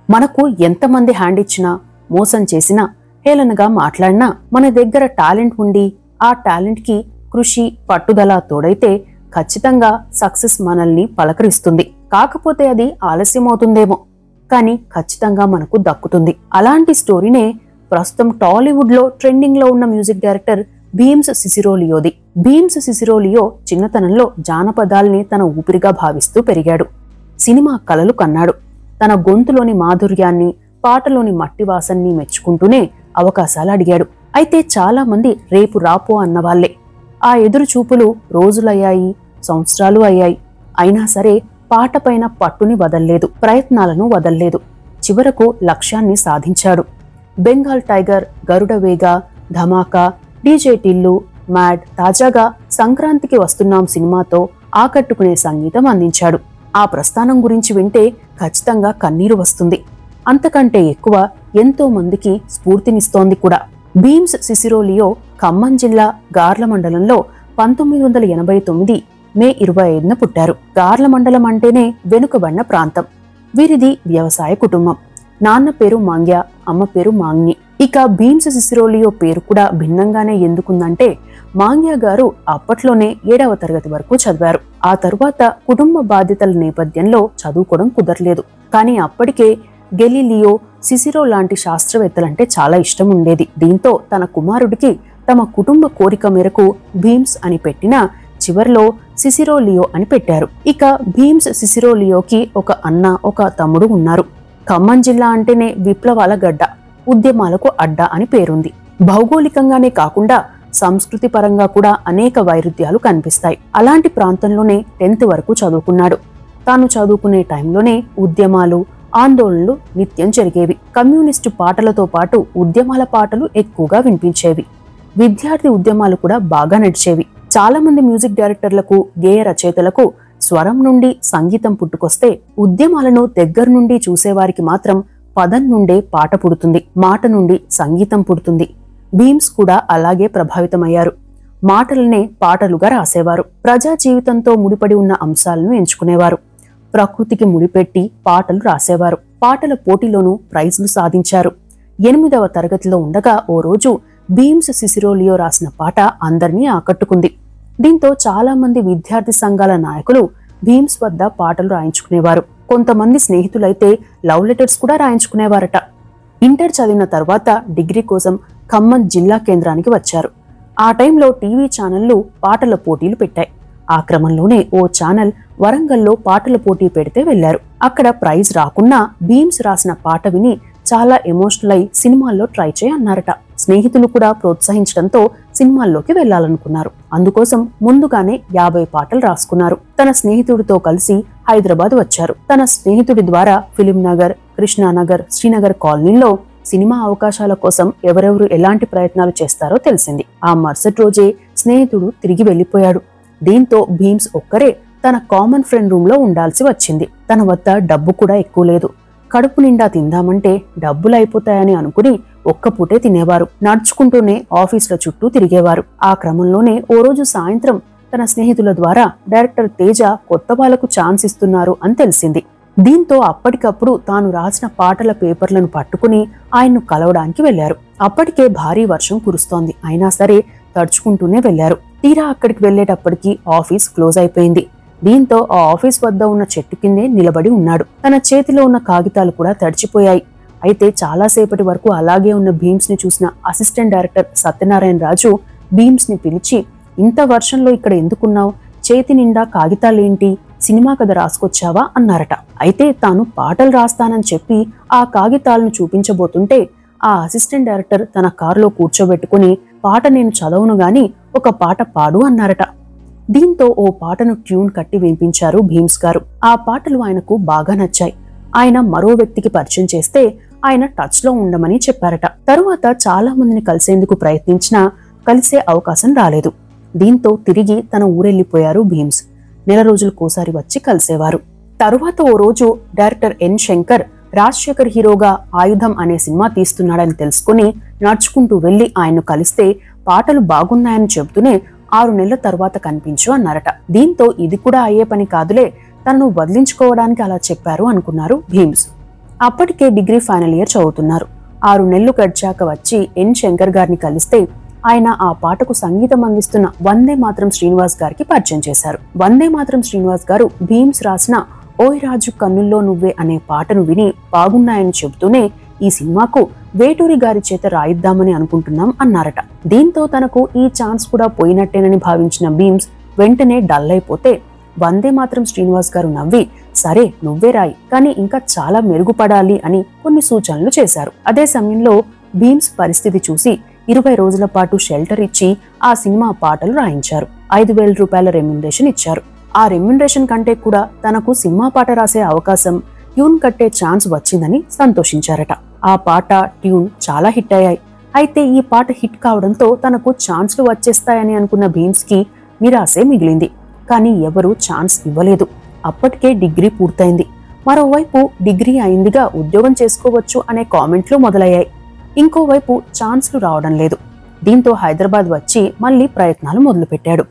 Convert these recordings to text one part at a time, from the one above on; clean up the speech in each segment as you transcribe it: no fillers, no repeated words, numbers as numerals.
మనకు ఎంతమంది హ్యాండ్ ఇచ్చినా, మోసం చేసినా, హేళనగా మాట్లాడినా మన దగ్గర టాలెంట్ ఉండి ఆ టాలెంట్ కి కృషి, పట్టుదల తోడైతే ఖచ్చితంగా సక్సెస్ మనల్ని పలకరిస్తుంది. కాకపోతే అది ఆలస్యమవుతుందేమో, కానీ ఖచ్చితంగా మనకు దక్కుతుంది. అలాంటి స్టోరీనే ప్రస్తుతం టాలీవుడ్ లో ట్రెండింగ్ లో ఉన్న మ్యూజిక్ డైరెక్టర్ భీమ్స్ సిసిరోలియోది. భీమ్స్ సిసిరోలియో చిన్నతనంలో జానపదాల్ని తన ఊపిరిగా భావిస్తూ పెరిగాడు. సినిమా కలలు కన్నాడు. తన గొంతులోని మాధుర్యాన్ని, పాటలోని మట్టి వాసన్ని మెచ్చుకుంటూనే అవకాశాలు అడిగాడు. అయితే చాలా మంది రేపు రాపో అన్నవాళ్లే. ఆ ఎదురు చూపులు రోజులయ్యాయి, సంవత్సరాలు అయ్యాయి. అయినా సరే పాటపైన పట్టుని వదల్లేదు, ప్రయత్నాలను వదల్లేదు. చివరకు లక్ష్యాన్ని సాధించాడు. బెంగాల్ టైగర్, గరుడ వేగ, ధమాకా, డీజే టిల్లు, మ్యాడ్, తాజాగా సంక్రాంతికి వస్తున్నాం సినిమాతో ఆకట్టుకునే సంగీతం అందించాడు. ఆ ప్రస్థానం గురించి వింటే ఖచ్చితంగా కన్నీరు వస్తుంది. అంతకంటే ఎక్కువ ఎంతో మందికి స్ఫూర్తినిస్తోంది కూడా. భీమ్స్ సిసిరోలియో ఖమ్మం జిల్లా గార్ల మండలంలో 1989 మే 25న పుట్టారు. గార్ల మండలం అంటేనే వెనుకబడిన ప్రాంతం. వీరిది వ్యవసాయ కుటుంబం. నాన్న పేరు మాంగ్య, అమ్మ పేరు మాంగ్ని. ఇక భీమ్స్ సిసిరోలియో పేరు కూడా భిన్నంగానే ఎందుకుందంటే, మాంగ్య గారు అప్పట్లోనే 7వ తరగతి వరకు చదివారు. ఆ తరువాత కుటుంబ బాధ్యతల నేపథ్యంలో చదువుకోవడం కుదరలేదు. కానీ అప్పటికే గెలీలియో, సిసిరో లాంటి శాస్త్రవేత్తలంటే చాలా ఇష్టం ఉండేది. దీంతో తన కుమారుడికి తమ కుటుంబ కోరిక మేరకు భీమ్స్ అని పెట్టినా చివర్లో సిసిరోలియో అని పెట్టారు. ఇక భీమ్స్ సిసిరోలియోకి ఒక అన్న, ఒక తమ్ముడు ఉన్నారు. ఖమ్మం జిల్లా అంటేనే విప్లవాల గడ్డ, ఉద్యమాలకు అడ్డ అని పేరుంది. భౌగోళికంగానే కాకుండా సంస్కృతి పరంగా కూడా అనేక వైరుధ్యాలు కనిపిస్తాయి. అలాంటి ప్రాంతంలోనే 10th వరకు చదువుకున్నాడు. తాను చదువుకునే టైంలోనే ఉద్యమాలు, ఆందోళనలు నిత్యం జరిగేవి. కమ్యూనిస్టు పాటలతో పాటు ఉద్యమాల పాటలు ఎక్కువగా వినిపించేవి. విద్యార్థి ఉద్యమాలు కూడా బాగా నడిచేవి. చాలా మంది మ్యూజిక్ డైరెక్టర్లకు, గేయ రచయితలకు స్వరం నుండి సంగీతం పుట్టుకొస్తే, ఉద్యమాలను దగ్గర నుండి చూసేవారికి మాత్రం పదం నుండే పాట పుడుతుంది, మాట నుండి సంగీతం పుడుతుంది. భీమ్స్ కూడా అలాగే ప్రభావితమయ్యారు. మాటలనే పాటలుగా రాసేవారు. ప్రజా జీవితంతో ముడిపడి ఉన్న అంశాలను ఎంచుకునేవారు. ప్రకృతికి ముడిపెట్టి పాటలు రాసేవారు. పాటల పోటీలోనూ ప్రైజులు సాధించారు. 8వ తరగతిలో ఉండగా ఓ రోజు భీమ్స్ సిసిరోలియో రాసిన పాట అందరినీ ఆకట్టుకుంది. దీంతో చాలా మంది విద్యార్థి సంఘాల నాయకులు భీమ్స్ వద్ద పాటలు రాయించుకునేవారు. కొంతమంది స్నేహితులైతే లవ్ లెటర్స్ కూడా రాయించుకునేవారట. ఇంటర్ చదివిన తర్వాత డిగ్రీ కోసం ఖమ్మం జిల్లా కేంద్రానికి వచ్చారు. ఆ టైంలో టీవీ ఛానళ్లు పాటల పోటీలు పెట్టాయి. ఆ క్రమంలోనే ఓ ఛానల్ వరంగల్లో పాటల పోటీ పెడితే వెళ్లారు. అక్కడ ప్రైజ్ రాకున్నా భీమ్స్ రాసిన పాట విని చాలా ఎమోషనల్ అయి సినిమాల్లో ట్రై చేయి అన్నారట. స్నేహితులు కూడా ప్రోత్సహించడంతో సినిమాల్లోకి వెళ్లాలనుకున్నారు. అందుకోసం ముందుగానే 50 పాటలు రాసుకున్నారు. తన స్నేహితుడితో కలిసి హైదరాబాద్ వచ్చారు. తన స్నేహితుడి ద్వారా ఫిలిం నగర్, కృష్ణానగర్, శ్రీనగర్ కాలనీల్లో సినిమా అవకాశాల కోసం ఎవరెవరు ఎలాంటి ప్రయత్నాలు చేస్తారో తెలిసింది. ఆ మరుసటి రోజే స్నేహితుడు తిరిగి వెళ్లిపోయాడు. దీంతో భీమ్స్ ఒక్కరే తన కామన్ ఫ్రెండ్ రూమ్ లో ఉండాల్సి వచ్చింది. తన వద్ద డబ్బు కూడా ఎక్కువ లేదు. కడుపు నిండా తిందామంటే డబ్బులు అయిపోతాయని అనుకుని ఒక్కపూటే తినేవారు. నడుచుకుంటూనే ఆఫీసుల చుట్టూ తిరిగేవారు. ఆ క్రమంలోనే ఓ రోజు సాయంత్రం తన స్నేహితుల ద్వారా డైరెక్టర్ తేజ కొత్త వాళ్లకు ఛాన్స్ ఇస్తున్నారు అని తెలిసింది. దీంతో అప్పటికప్పుడు తాను రాసిన పాటల పేపర్లను పట్టుకుని ఆయన్ను కలవడానికి వెళ్లారు. అప్పటికే భారీ వర్షం కురుస్తోంది. అయినా సరే తడుచుకుంటూనే వెళ్లారు. తీరా అక్కడికి వెళ్లేటప్పటికి ఆఫీస్ క్లోజ్ అయిపోయింది. దీంతో ఆ ఆఫీస్ వద్ద ఉన్న చెట్టు కిందే నిలబడి ఉన్నాడు. తన చేతిలో ఉన్న కాగితాలు కూడా తడిచిపోయాయి. అయితే చాలాసేపటి వరకు అలాగే ఉన్న భీమ్స్ ని చూసిన అసిస్టెంట్ డైరెక్టర్ సత్యనారాయణ రాజు భీమ్స్ ని పిలిచి, ఇంత వర్షంలో ఇక్కడ ఎందుకున్నావు? చేతి నిండా కాగితాలేంటి? సినిమా కథ రాసుకొచ్చావా అన్నారట. అయితే తాను పాటలు రాస్తానని చెప్పి ఆ కాగితాలను చూపించబోతుంటే ఆ అసిస్టెంట్ డైరెక్టర్ తన కారులో కూర్చోబెట్టుకుని, పాట నేను చదవను గాని ఒక పాట పాడు అన్నారట. దీంతో ఓ పాటను ట్యూన్ కట్టి వినిపించారు భీమ్స్ గారు. ఆ పాటలు ఆయనకు బాగా నచ్చాయి. ఆయన మరో వ్యక్తికి పరిచయం చేస్తే ఆయన టచ్ లో ఉండమని చెప్పారట. తరువాత చాలా మందిని కలిసేందుకు ప్రయత్నించినా కలిసే అవకాశం రాలేదు. దీంతో తిరిగి తన ఊరెళ్లిపోయారు భీమ్స్. నెల రోజులకోసారి వచ్చి కలిసేవారు. తరువాత ఓ రోజు డైరెక్టర్ ఎన్ శంకర్ రాజశేఖర్ హీరోగా ఆయుధం అనే సినిమా తీస్తున్నాడని తెలుసుకుని నడుచుకుంటూ వెళ్లి ఆయన్ను కలిస్తే పాటలు బాగున్నాయని చెబుతూనే 6 నెలల తర్వాత కనిపించు అన్నారట. దీంతో ఇది కూడా అయ్యే పని కాదులే, తనను వదిలించుకోవడానికి అలా చెప్పారు అనుకున్నారు భీమ్స్. అప్పటికే డిగ్రీ ఫైనల్ ఇయర్ చదువుతున్నారు. 6 నెలలు గడిచాక వచ్చి ఎన్ శంకర్ గారిని కలిస్తే ఆయన ఆ పాటకు సంగీతం అందిస్తున్న వందే మాత్రం శ్రీనివాస్ గారికి పరిచయం చేశారు. వందే మాత్రం శ్రీనివాస్ గారు భీమ్స్ రాసిన ఓయ్ రాజు కన్నుల్లో నువ్వే అనే పాటను విని బాగున్నాయని చెబుతూనే ఈ సినిమాకు వేటూరి గారి చేత రాయిద్దామని అనుకుంటున్నాం అన్నారట. దీంతో తనకు ఈ ఛాన్స్ కూడా పోయినట్టేనని భావించిన భీమ్స్ వెంటనే డల్ అయిపోతే వందే మాత్రం శ్రీనివాస్ గారు నవ్వి సరే నువ్వే రాయి, కానీ ఇంకా చాలా మెరుగుపడాలి అని కొన్ని సూచనలు చేశారు. అదే సమయంలో భీమ్స్ పరిస్థితి చూసి 20 రోజుల పాటు షెల్టర్ ఇచ్చి ఆ సినిమా పాటలు రాయించారు. 5,000 రూపాయల రెమ్యునరేషన్ ఇచ్చారు. ఆ రెమ్యునరేషన్ కంటే కూడా తనకు సినిమా పాట రాసే అవకాశం, ట్యూన్ కట్టే ఛాన్స్ వచ్చిందని సంతోషించారట. ఆ పాట, ట్యూన్ చాలా హిట్ అయ్యాయి. అయితే ఈ పాట హిట్ కావడంతో తనకు ఛాన్స్లు వచ్చేస్తాయని అనుకున్న భీమ్స్ కి నిరాశే మిగిలింది. కానీ ఎవరూ ఛాన్స్ ఇవ్వలేదు. అప్పటికే డిగ్రీ పూర్తయింది. మరోవైపు డిగ్రీ అయిందిగా ఉద్యోగం చేసుకోవచ్చు అనే కామెంట్లు మొదలయ్యాయి. ఇంకోవైపు ఛాన్స్లు రావడం లేదు. దీంతో హైదరాబాద్ వచ్చి మళ్లీ ప్రయత్నాలు మొదలుపెట్టాడు.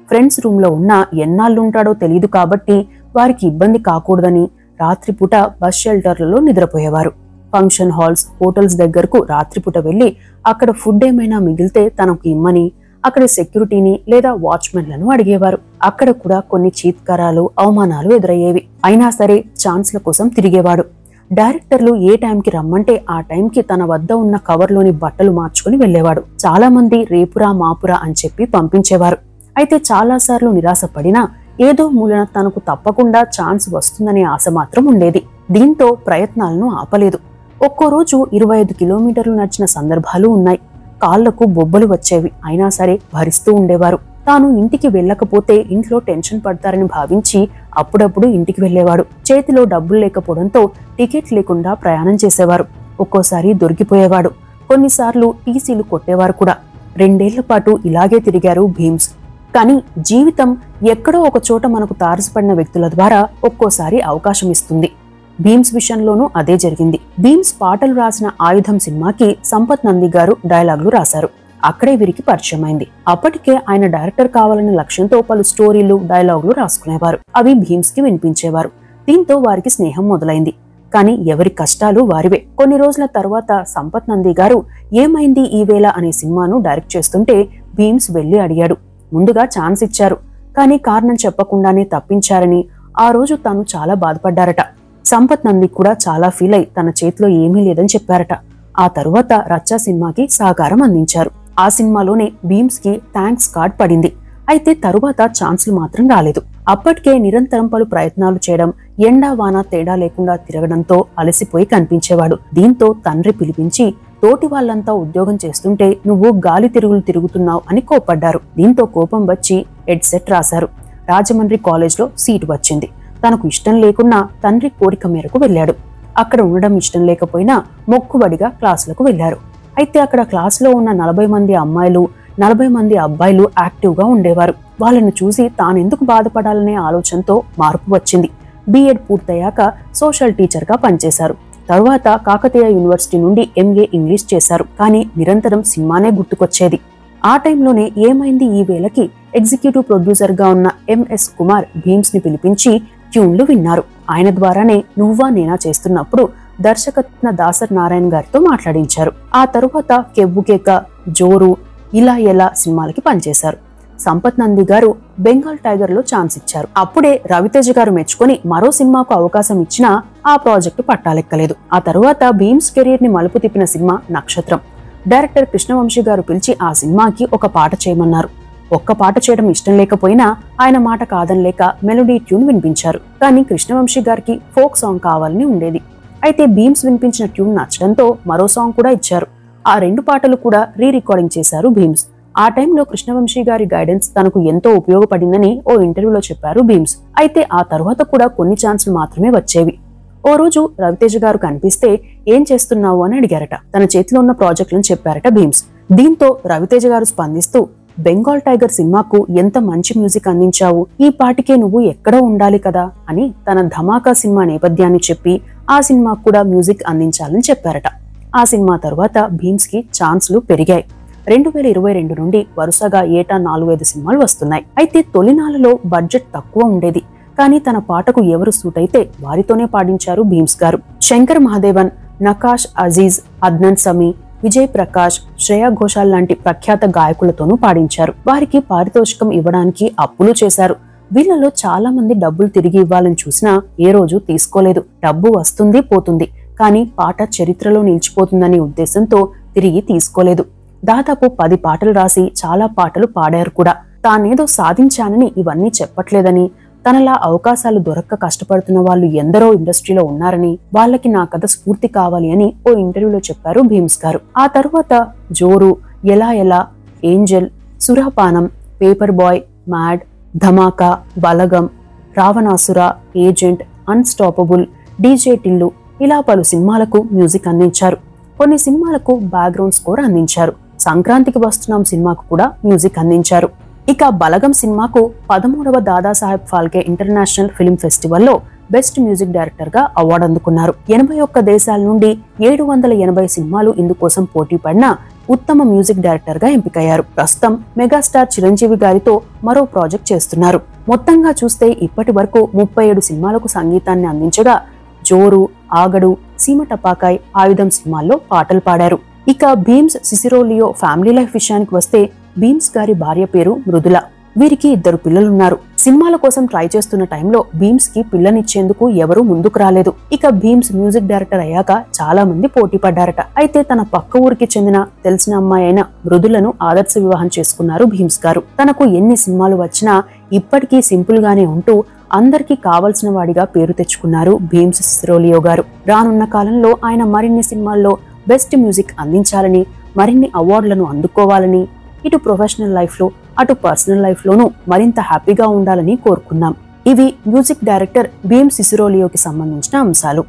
ఫ్రెండ్స్ రూమ్ లో ఉన్న ఎన్నాళ్ళుంటాడో తెలియదు కాబట్టి వారికి ఇబ్బంది కాకూడదని రాత్రిపూట బస్ షెల్టర్లలో నిద్రపోయేవారు. ఫంక్షన్ హాల్స్, హోటల్స్ దగ్గరకు రాత్రిపూట వెళ్లి అక్కడ ఫుడ్ ఏమైనా మిగిలితే తనకు ఇమ్మని అక్కడి సెక్యూరిటీని లేదా వాచ్మెన్లను అడిగేవారు. అక్కడ కూడా కొన్ని చీత్కారాలు, అవమానాలు ఎదురయ్యేవి. అయినా సరే ఛాన్స్ల కోసం తిరిగేవాడు. డైరెక్టర్లు ఏ టైంకి రమ్మంటే ఆ టైంకి తన వద్ద ఉన్న కవర్లోని బట్టలు మార్చుకుని వెళ్లేవాడు. చాలా మంది రేపురా మాపురా అని చెప్పి పంపించేవారు. అయితే చాలాసార్లు నిరాశపడినా ఏదో మూలన తనకు తప్పకుండా ఛాన్స్ వస్తుందనే ఆశ మాత్రం ఉండేది. దీంతో ప్రయత్నాలను ఆపలేదు. ఒక్కో రోజు 25 కిలోమీటర్లు నడిచిన సందర్భాలు ఉన్నాయి. కాళ్లకు బొబ్బలు వచ్చేవి. అయినా సరే భరిస్తూ ఉండేవారు. తాను ఇంటికి వెళ్ళకపోతే ఇంట్లో టెన్షన్ పడతారని భావించి అప్పుడప్పుడు ఇంటికి వెళ్లేవాడు. చేతిలో డబ్బులు లేకపోవడంతో టికెట్ లేకుండా ప్రయాణం చేసేవారు. ఒక్కోసారి దొరికిపోయేవాడు. కొన్నిసార్లు టీసీలు కొట్టేవారు కూడా. 2 ఏళ్ల పాటు ఇలాగే తిరిగారు భీమ్స్. కానీ జీవితం ఎక్కడో ఒక చోట మనకు తారసపడిన వ్యక్తుల ద్వారా ఒక్కోసారి అవకాశం ఇస్తుంది. భీమ్స్ విషయంలోనూ అదే జరిగింది. భీమ్స్ పాటలు రాసిన ఆయుధం సినిమాకి సంపత్ నంది గారు డైలాగులు రాశారు. అక్కడే వీరికి పరిచయం అయింది. అప్పటికే ఆయన డైరెక్టర్ కావాలనే లక్ష్యంతో పలు స్టోరీలు, డైలాగులు రాసుకునేవారు. అవి భీమ్స్ కి వినిపించేవారు. దీంతో వారికి స్నేహం మొదలైంది. కానీ ఎవరి కష్టాలు వారివే. కొన్ని రోజుల తర్వాత సంపత్ నంది గారు ఏమైంది ఈ వేళ అనే సినిమాను డైరెక్ట్ చేస్తుంటే భీమ్స్ వెళ్లి అడిగాడు. ముందుగా ఛాన్స్ ఇచ్చారు, కానీ కారణం చెప్పకుండానే తప్పించారని ఆ రోజు తాను చాలా బాధపడ్డారట. సంపత్ నంది కూడా చాలా ఫీల్ అయి తన చేతిలో ఏమీ లేదని చెప్పారట. ఆ తరువాత రచ్చా సినిమాకి సహకారం అందించారు. ఆ సినిమాలోనే భీమ్స్ కి థ్యాంక్స్ కార్డ్ పడింది. అయితే తరువాత ఛాన్స్లు మాత్రం రాలేదు. అప్పటికే నిరంతరం పలు ప్రయత్నాలు చేయడం, ఎండా వాన తేడా లేకుండా తిరగడంతో అలసిపోయి కనిపించేవాడు. దీంతో తండ్రి పిలిపించి తోటి వాళ్లంతా ఉద్యోగం చేస్తుంటే నువ్వు గాలి తిరుగులు తిరుగుతున్నావు అని కోపడ్డారు. దీంతో కోపం వచ్చి హెడ్సెట్ రాశారు. రాజమండ్రి కాలేజ్లో సీటు వచ్చింది. తనకు ఇష్టం లేకున్నా తండ్రి కోరిక మేరకు వెళ్లాడు. అక్కడ ఉండడం ఇష్టం లేకపోయినా మొక్కుబడిగా క్లాసులకు వెళ్లారు. అయితే అక్కడ క్లాసులో ఉన్న 40 మంది అమ్మాయిలు, 40 మంది అబ్బాయిలు యాక్టివ్ గా ఉండేవారు. వాళ్ళను చూసి తానెందుకు బాధపడాలనే ఆలోచనతో మార్పు వచ్చింది. బీఎడ్ పూర్తయ్యాక సోషల్ టీచర్ గా పనిచేశారు. తరువాత కాకతీయ యూనివర్సిటీ నుండి ఎంఏ ఇంగ్లీష్ చేశారు. కానీ నిరంతరం సినిమానే గుర్తుకొచ్చేది. ఆ టైంలోనే ఏమైంది ఈ వేళకి ఎగ్జిక్యూటివ్ ప్రొడ్యూసర్ గా ఉన్న ఎంఎస్ కుమార్ భీమ్స్ ని పిలిపించి ట్యూన్లు విన్నారు. ఆయన ద్వారానే నువ్వా నేనా చేస్తున్నప్పుడు దర్శకత్వ దాసర్ నారాయణ గారితో మాట్లాడించారు. ఆ తరువాత కెవ్వుకేక, జోరు, ఇలా ఎలా సినిమాలకి పనిచేశారు. సంపత్ నంది గారు బెంగాల్ టైగర్ లో ఛాన్స్ ఇచ్చారు. అప్పుడే రవితేజ గారు మెచ్చుకొని మరో సినిమాకు అవకాశం ఇచ్చినా ఆ ప్రాజెక్టు పట్టాలెక్కలేదు. ఆ తరువాత భీమ్స్ కెరీర్ ని మలుపు తిప్పిన సినిమా నక్షత్రం. డైరెక్టర్ కృష్ణవంశీ గారు పిలిచి ఆ సినిమాకి ఒక పాట చేయమన్నారు. ఒక్క పాట చేయడం ఇష్టం లేకపోయినా ఆయన మాట కాదనలేక మెలోడీ ట్యూన్ వినిపించారు. కానీ కృష్ణవంశీ గారికి ఫోక్ సాంగ్ కావాలని ఉండేది. అయితే భీమ్స్ వినిపించిన ట్యూన్ నచ్చడంతో మరో సాంగ్ కూడా ఇచ్చారు. ఆ 2 పాటలు కూడా రీ రికార్డింగ్ చేశారు భీమ్స్. ఆ టైంలో కృష్ణవంశీ గారి గైడెన్స్ తనకు ఎంతో ఉపయోగపడిందని ఓ ఇంటర్వ్యూలో చెప్పారు భీమ్స్. అయితే ఆ తరువాత కూడా కొన్ని ఛాన్స్లు మాత్రమే వచ్చేవి. ఓ రోజు రవితేజ గారు కనిపిస్తే ఏం చేస్తున్నావు అని అడిగారట. తన చేతిలో ఉన్న ప్రాజెక్టులను చెప్పారట భీమ్స్. దీంతో రవితేజ గారు స్పందిస్తూ బెంగాల్ టైగర్ సినిమాకు ఎంత మంచి మ్యూజిక్ అందించావు, ఈ పాటికే నువ్వు ఎక్కడో ఉండాలి కదా అని తన ధమాకా సినిమా నేపథ్యాన్ని చెప్పి ఆ సినిమాకు కూడా మ్యూజిక్ అందించాలని చెప్పారట. ఆ సినిమా తరువాత భీమ్స్ కి ఛాన్స్లు పెరిగాయి. 2022 నుండి వరుసగా ఏటా 4-5 సినిమాలు వస్తున్నాయి. అయితే తొలినాళ్లలో బడ్జెట్ తక్కువ ఉండేది. కానీ తన పాటకు ఎవరు సూట్ అయితే వారితోనే పాడించారు భీమ్స్ గారు. శంకర్ మహాదేవన్, నకాష్ అజీజ్, అద్నాన్ సమీ, విజయ్ ప్రకాష్, శ్రేయా ఘోషాల్ లాంటి ప్రఖ్యాత గాయకులతోనూ పాడించారు. వారికి పారితోషికం ఇవ్వడానికి అప్పులు చేశారు. వీళ్లలో చాలా మంది డబ్బులు తిరిగి ఇవ్వాలని చూసినా ఏ రోజు తీసుకోలేదు. డబ్బు వస్తుంది పోతుంది, కానీ పాట చరిత్రలో నిలిచిపోతుందనే ఉద్దేశంతో తిరిగి తీసుకోలేదు. దాదాపు 10 పాటలు రాసి చాలా పాటలు పాడారు కూడా. తానేదో సాధించానని ఇవన్నీ చెప్పట్లేదని, తనలా అవకాశాలు దొరక్క కష్టపడుతున్న వాళ్ళు ఎందరో ఇండస్ట్రీలో ఉన్నారని, వాళ్ళకి నా కథ స్ఫూర్తి కావాలి అని ఓ ఇంటర్వ్యూలో చెప్పారు భీమ్స్ గారు. ఆ తరువాత జోరు, ఎలా ఎలా, Angel, Surapanam, Paper Boy, Mad, Dhamaka, Balagam, Ravanasura, Agent, Unstoppable, DJ Tillu ఇలా పలు సినిమాలకు మ్యూజిక్ అందించారు. కొన్ని సినిమాలకు బ్యాక్గ్రౌండ్ స్కోర్ అందించారు. సంక్రాంతికి వస్తున్నాం సినిమాకు కూడా మ్యూజిక్ అందించారు. ఇక బలగం సినిమాకు 13వ దాదాసాహెబ్ ఫాల్కే ఇంటర్నేషనల్ ఫిల్మ్ ఫెస్టివల్లో బెస్ట్ మ్యూజిక్ డైరెక్టర్ గా అవార్డు అందుకున్నారు. 81 దేశాల నుండి 780 సినిమాలు ఇందుకోసం పోటీ పడినా ఉత్తమ మ్యూజిక్ డైరెక్టర్ గా ఎంపికయ్యారు. ప్రస్తుతం మెగాస్టార్ చిరంజీవి గారితో మరో ప్రాజెక్ట్ చేస్తున్నారు. మొత్తంగా చూస్తే ఇప్పటి వరకు 37 సినిమాలకు సంగీతాన్ని అందించగా జోరు, ఆగడు, సీమ టపాకాయ్, ఆయుధం సినిమాల్లో పాటలు పాడారు. ఇక భీమ్స్ సిసిరోలియో ఫ్యామిలీ లైఫ్ విషయానికి వస్తే భీమ్స్ గారి భార్య పేరు మృదుల. వీరికి 2 పిల్లలున్నారు. సినిమాల కోసం ట్రై చేస్తున్న టైంలో భీమ్స్ కి పిల్లనిచ్చేందుకు ఎవరూ ముందుకు రాలేదు. ఇక భీమ్స్ మ్యూజిక్ డైరెక్టర్ అయ్యాక చాలా మంది పోటీ పడ్డారట. అయితే తన పక్క ఊరికి చెందిన తెలిసిన అమ్మాయి అయిన మృదులను ఆదర్శ వివాహం చేసుకున్నారు భీమ్స్ గారు. తనకు ఎన్ని సినిమాలు వచ్చినా ఇప్పటికీ సింపుల్ గానే ఉంటూ అందరికీ కావలసిన వాడిగా పేరు తెచ్చుకున్నారు భీమ్స్ సిసిరోలియో గారు. రానున్న కాలంలో ఆయన మరిన్ని సినిమాల్లో బెస్ట్ మ్యూజిక్ అందించాలని, మరిన్ని అవార్డులను అందుకోవాలని, ఇటు ప్రొఫెషనల్ లైఫ్ లో అటు పర్సనల్ లైఫ్ లోనూ మరింత హ్యాపీగా ఉండాలని కోరుకుందాం. ఇవి మ్యూజిక్ డైరెక్టర్ భీమ్స్ సిసిరోలియోకి సంబంధించిన అంశాలు.